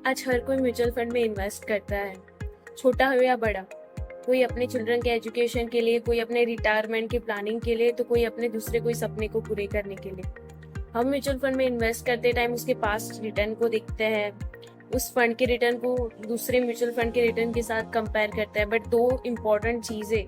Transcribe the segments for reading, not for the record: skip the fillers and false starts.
आज हर कोई mutual fund में इन्वेस्ट करता है, छोटा हो या बड़ा। कोई अपने चिल्ड्रन के एजुकेशन के लिए, कोई अपने रिटायरमेंट की प्लानिंग के लिए, तो कोई अपने दूसरे कोई सपने को पूरे करने के लिए। हम म्यूचुअल फंड में इन्वेस्ट करते टाइम उसके पास्ट रिटर्न को देखते हैं, उस फंड के रिटर्न को दूसरे म्यूचुअल फंड के रिटर्न के साथ कंपेयर करते हैं। बट दो इम्पॉर्टेंट चीज़ें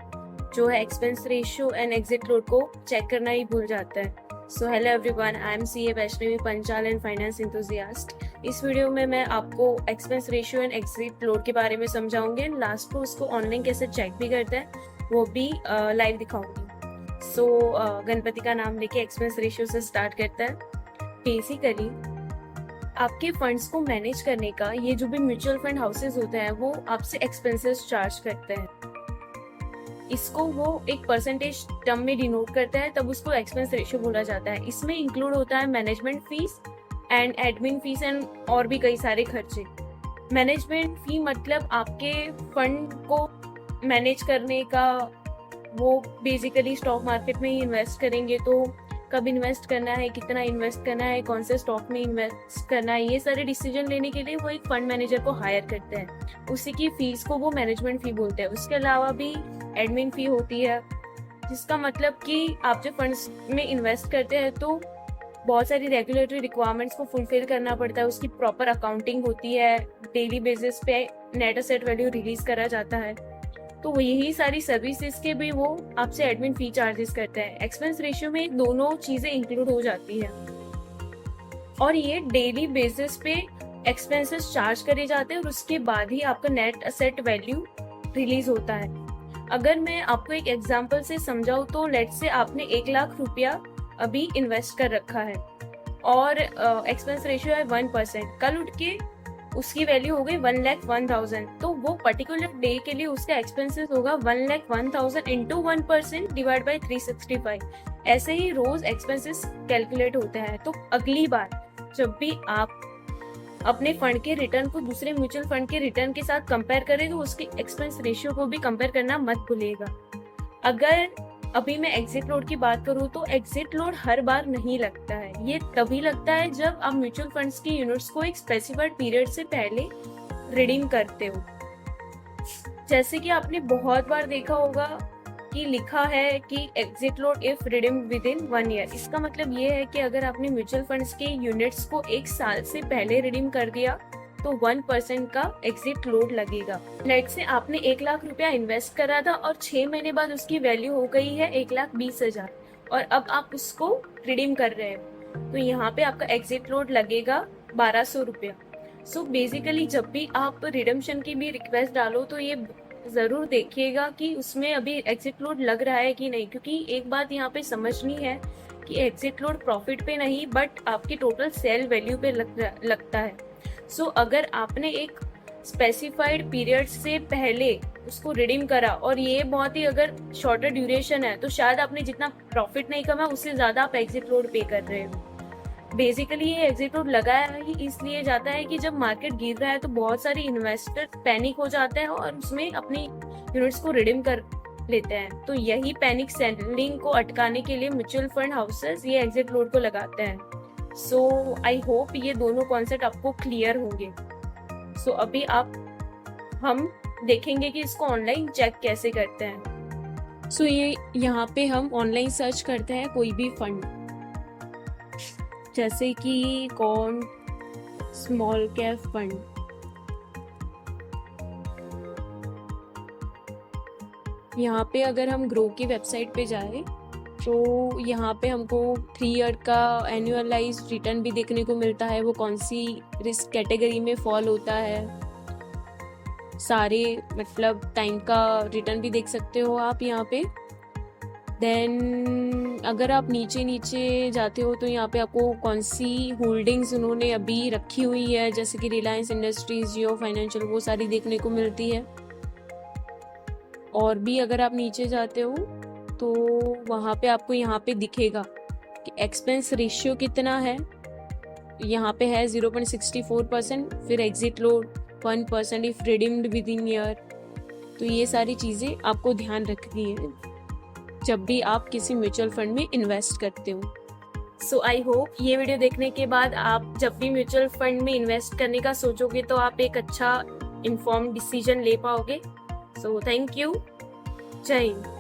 जो है expense ratio and exit load को चेक करना ही भूल जाता है। So hello everyone, I am CA Vaishnavi Panchal and finance enthusiast. इस वीडियो में मैं आपको expense ratio and exit load के बारे में समझाऊंगी एंड लास्ट को उसको ऑनलाइन कैसे चेक भी करते हैं वो भी लाइव दिखाऊंगी। सो गणपति का नाम लेके एक्सपेंस रेशियो से स्टार्ट करते हैं। बेसिकली आपके फंड्स को मैनेज करने का ये जो भी म्यूचुअल फंड हाउसेज होते हैं वो आपसे एक्सपेंसेस चार्ज करते हैं। इसको वो एक परसेंटेज टर्म में डिनोट करता है, तब उसको एक्सपेंस रेशियो बोला जाता है। इसमें इंक्लूड होता है management fees and admin fees and और भी कई सारे खर्चे। मैनेजमेंट फी मतलब आपके फंड को मैनेज करने का, वो बेसिकली स्टॉक मार्केट में ही इन्वेस्ट करेंगे तो कब इन्वेस्ट करना है, कितना इन्वेस्ट करना है, कौन से स्टॉक में इन्वेस्ट करना है, ये सारे डिसीजन लेने के लिए वो एक फंड मैनेजर को हायर करते हैं। उसी की फीस को वो मैनेजमेंट फी बोलते हैं। उसके अलावा भी एडमिन फी होती है, जिसका मतलब कि आप जब फंड्स में इन्वेस्ट करते हैं तो बहुत सारी रेगुलेटरी रिक्वायरमेंट्स को फुलफिल करना पड़ता है। उसकी प्रॉपर अकाउंटिंग होती है, डेली बेसिस पे नेट एसेट वैल्यू रिलीज करा जाता है, तो यही सारी सर्विसेज के भी वो आपसे एडमिन फी चार्जेस करते हैं। एक्सपेंस रेशियो में दोनों चीजें इंक्लूड हो जाती है और ये डेली बेसिस पे एक्सपेंसेस चार्ज करे जाते हैं और उसके बाद ही आपका नेट एसेट वैल्यू रिलीज होता है। अगर मैं आपको एक एग्जांपल से समझाऊं तो लेट से आपने 1 लाख रुपया अभी इन्वेस्ट कर रखा है और एक्सपेंस रेशियो है 1%। कल उठ के उसकी वैल्यू हो गई 1,01,000, तो वो पर्टिकुलर डे के लिए उसका एक्सपेंसेस होगा 1,01,000 इंटू 1% डिवाइड बाई 365। ऐसे ही रोज एक्सपेंसेस कैलकुलेट होते हैं। तो अगली बार जब भी आप अपने फंड के रिटर्न को दूसरे म्यूचुअल फंड के रिटर्न के साथ कंपेयर करें तो उसके एक्सपेंस रेशियो को भी कंपेयर करना मत भूलिएगा। अगर अभी मैं एग्जिट लोड की बात करूं तो एग्जिट लोड हर बार नहीं लगता है। ये तभी लगता है जब आप म्यूचुअल फंड्स की यूनिट्स को एक स्पेसिफाइड पीरियड से पहले रिडीम करते हो। जैसे कि आपने बहुत बार देखा होगा कि लिखा है कि exit load if redeem with in 1 year. इसका मतलब ये है कि अगर आपने म्यूचुअल फंड्स के यूनिट्स को 1 साल से पहले रिडीम कर दिया तो 1% का एग्जिट लोड लगेगा। लेट से आपने 1 लाख रुपया इन्वेस्ट करा था और 6 महीने बाद उसकी वैल्यू हो गई है 1,20,000 और अब आप उसको रिडीम कर रहे हो तो यहाँ पे आपका एग्जिट लोड लगेगा 1,200 रुपया। सो बेसिकली जब भी आप रिडम्पशन की भी रिक्वेस्ट डालो तो ये जरूर देखिएगा कि उसमें अभी एग्जिट लोड लग रहा है कि नहीं, क्योंकि एक बात यहाँ पे समझनी है कि एग्जिट लोड प्रॉफिट पे नहीं बट आपकी टोटल सेल वैल्यू पे लगता है। सो अगर आपने एक स्पेसिफाइड पीरियड से पहले उसको रिडीम करा और ये बहुत ही अगर शॉर्टर ड्यूरेशन है तो शायद आपने जितना प्रॉफिट नहीं कमा उससे ज़्यादा आप एग्जिट लोड पे कर रहे हो। बेसिकली ये एग्जिट लोड लगाया ही इसलिए जाता है कि जब मार्केट गिर रहा है तो बहुत सारे इन्वेस्टर पैनिक हो जाते हैं और उसमें अपनी यूनिट्स को रिडीम कर लेते हैं। तो यही पैनिक सेलिंग को अटकाने के लिए म्यूचुअल फंड हाउसेस ये एग्जिट लोड को लगाते हैं। सो आई होप ये दोनों कॉन्सेप्ट आपको क्लियर होंगे। सो अभी हम देखेंगे कि इसको ऑनलाइन चेक कैसे करते हैं। सो ये यहाँ पे हम ऑनलाइन सर्च करते हैं कोई भी फंड, जैसे कि कौन स्मॉल कैप फंड। यहाँ पे अगर हम ग्रो की वेबसाइट पे जाए तो यहाँ पे हमको 3 ईयर का एनुअलाइज रिटर्न भी देखने को मिलता है, वो कौन सी रिस्क कैटेगरी में फॉल होता है, सारे मतलब टाइम का रिटर्न भी देख सकते हो आप यहाँ पे। देन अगर आप नीचे जाते हो तो यहाँ पे आपको कौन सी होल्डिंग्स उन्होंने अभी रखी हुई है, जैसे कि रिलायंस इंडस्ट्रीज, जियो फाइनेंशियल, वो सारी देखने को मिलती है। और भी अगर आप नीचे जाते हो तो वहाँ पे आपको यहाँ पे दिखेगा कि एक्सपेंस रेशियो कितना है। यहाँ पे है 0.64%, फिर exit load 1% if redeemed with in year. तो ये सारी चीज़ें आपको ध्यान रखनी है जब भी आप किसी म्यूचुअल फंड में इन्वेस्ट करते हो। सो आई होप ये वीडियो देखने के बाद आप जब भी म्यूचुअल फंड में इन्वेस्ट करने का सोचोगे तो आप एक अच्छा इन्फॉर्म डिसीजन ले पाओगे। So thank you. जय हिंद।